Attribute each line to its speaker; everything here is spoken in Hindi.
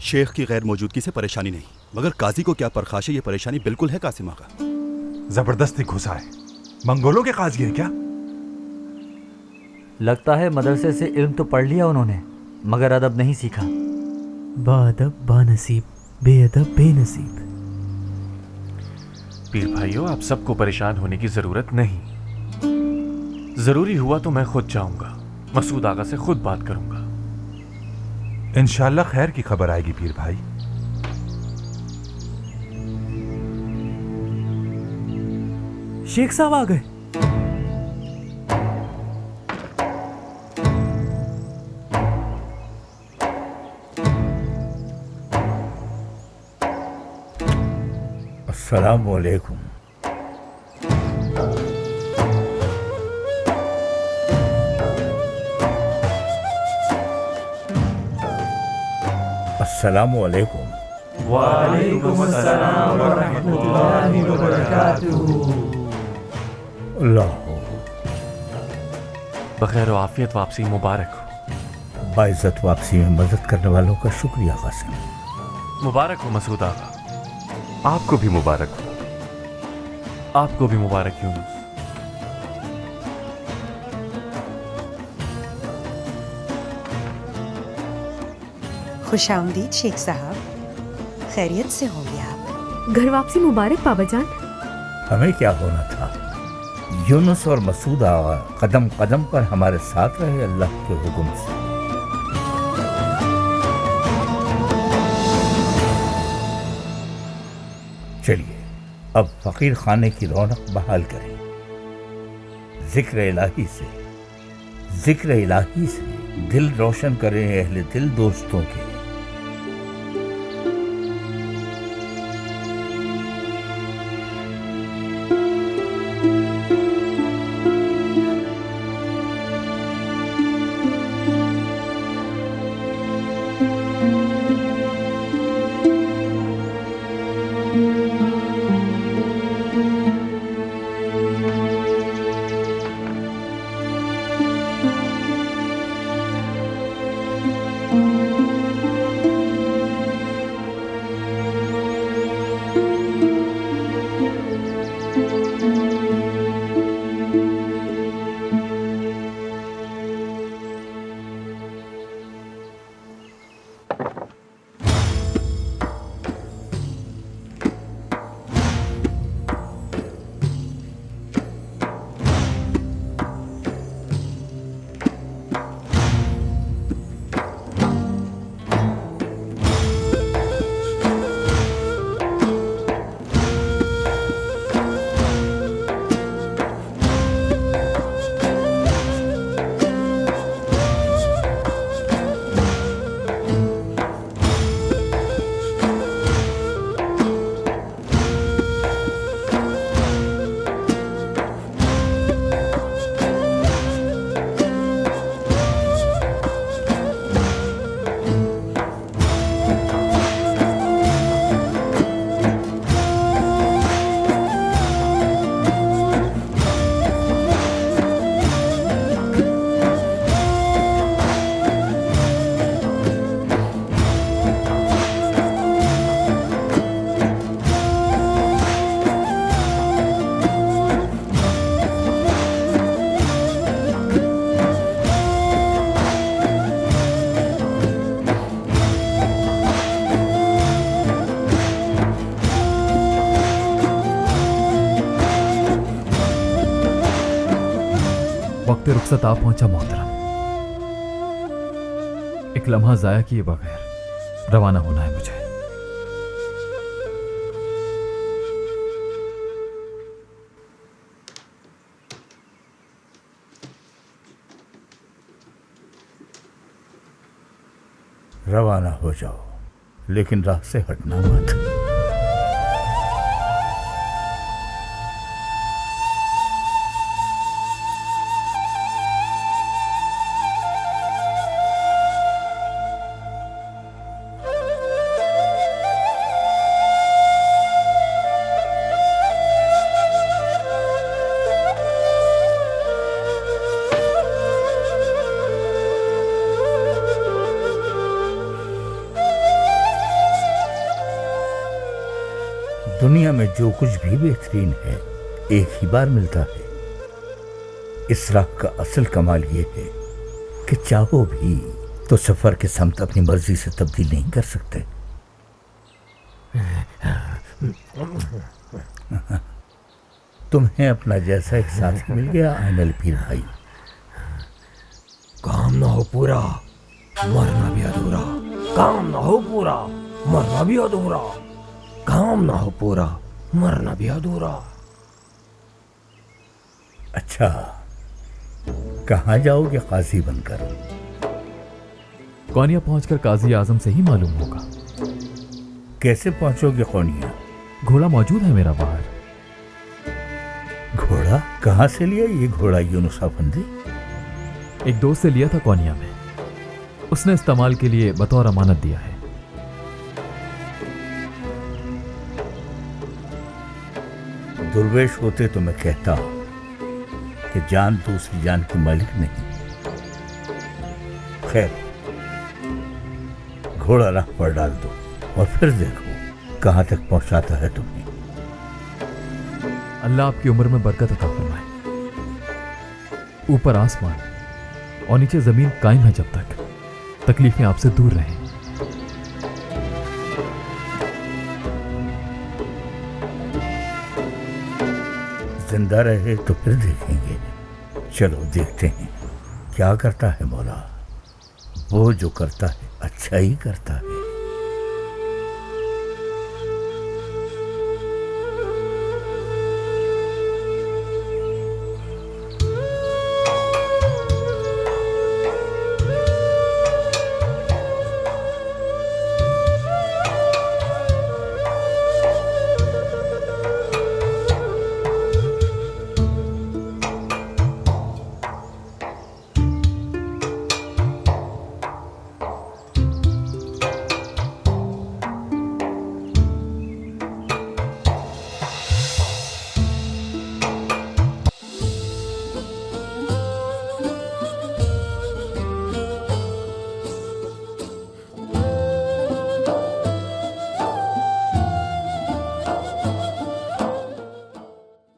Speaker 1: शेख की गैर मौजूदगी से परेशानी नहीं, मगर काजी को क्या परखाश है ये परेशानी बिल्कुल है कासिम आका।
Speaker 2: जबरदस्ती घुसा है। मंगोलों के काजी है क्या?
Speaker 3: लगता है मदरसे से इल्म तो पढ़ लिया उन्होंने, मगर अदब नहीं सीखा।
Speaker 4: बाअदब बानसीब, बेअदब बेनसीब।
Speaker 5: पीर भाइयों, आप सबको परेशान होने की जरूरत नहीं। जरूरी हुआ तो मैं खुद जाऊंगा, मसूद आगा से खुद बात करूंगा।
Speaker 2: इंशाल्लाह खैर की खबर आएगी पीर भाई।
Speaker 4: शेख साहब आ गए।
Speaker 6: अस्सलाम वालेकुम। अस्सलाम वालेकुम।
Speaker 4: वालेकुम अस्सलाम व रहमतुल्लाहि व बरकातुहू।
Speaker 6: अल्लाह
Speaker 5: बखैर आफियत वापसी मुबारक हो।
Speaker 6: बाइज्जत वापसी में मदद करने वालों का शुक्रिया कासिम।
Speaker 5: मुबारक हो मसूद आगा।
Speaker 7: आपको भी मुबारक हो।
Speaker 5: आपको भी मुबारक यूनुस।
Speaker 8: खुशामदीद शेख साहब, खैरियत से होंगे आप?
Speaker 9: घर वापसी मुबारक बाबा जान।
Speaker 6: हमें क्या होना था? यूनुस और मसूद आगा कदम कदम पर हमारे साथ रहे अल्लाह के हुक्म से। चलिए अब फकीर खाने की रौनक बहाल करें। जिक्र इलाही से दिल रोशन करें अहले दिल दोस्तों के।
Speaker 10: वक्त रुखसत आ पहुंचा मोहतरम। एक लम्हा जाया किए बगैर रवाना होना है मुझे।
Speaker 6: रवाना हो जाओ, लेकिन राह से हटना मत। दुनिया में जो कुछ भी बेहतरीन है एक ही बार मिलता है। इस राह का असल कमाल ये है कि चाहो भी तो सफर के समत अपनी मर्जी से तब्दील नहीं कर सकते। तुम्हें अपना जैसा एक साथी मिल गया आइनल पीर भाई।
Speaker 4: काम ना हो पूरा मरना भी अधूरा, काम ना हो पूरा मरना भी अधूरा, काम ना हो पूरा मरना भी अधूरा।
Speaker 6: अच्छा, कहाँ जाओगे काजी बनकर?
Speaker 10: कौनिया पहुंचकर काजी आजम से ही मालूम होगा।
Speaker 6: कैसे पहुंचोगे कौनिया?
Speaker 10: घोड़ा मौजूद है मेरा बाहर।
Speaker 6: घोड़ा कहाँ से लिया ये घोड़ा यूनुस अफंदी?
Speaker 10: एक दोस्त से लिया था कौनिया में, उसने इस्तेमाल के लिए बतौर अमानत दिया है।
Speaker 6: दुर्वेश होते तो मैं कहता कि जान दूसरी जान की मालिक नहीं। खैर, घोड़ा राह पर डाल दो और फिर देखो कहां तक पहुंचाता है तुम्हें।
Speaker 10: अल्लाह आपकी उम्र में बरकत अता फरमाए। ऊपर आसमान और नीचे जमीन कायम है जब तक तकलीफें आपसे दूर रहें।
Speaker 6: जिंदा रहे तो फिर देखेंगे। चलो देखते हैं क्या करता है मौला। वो जो करता है अच्छा ही करता है।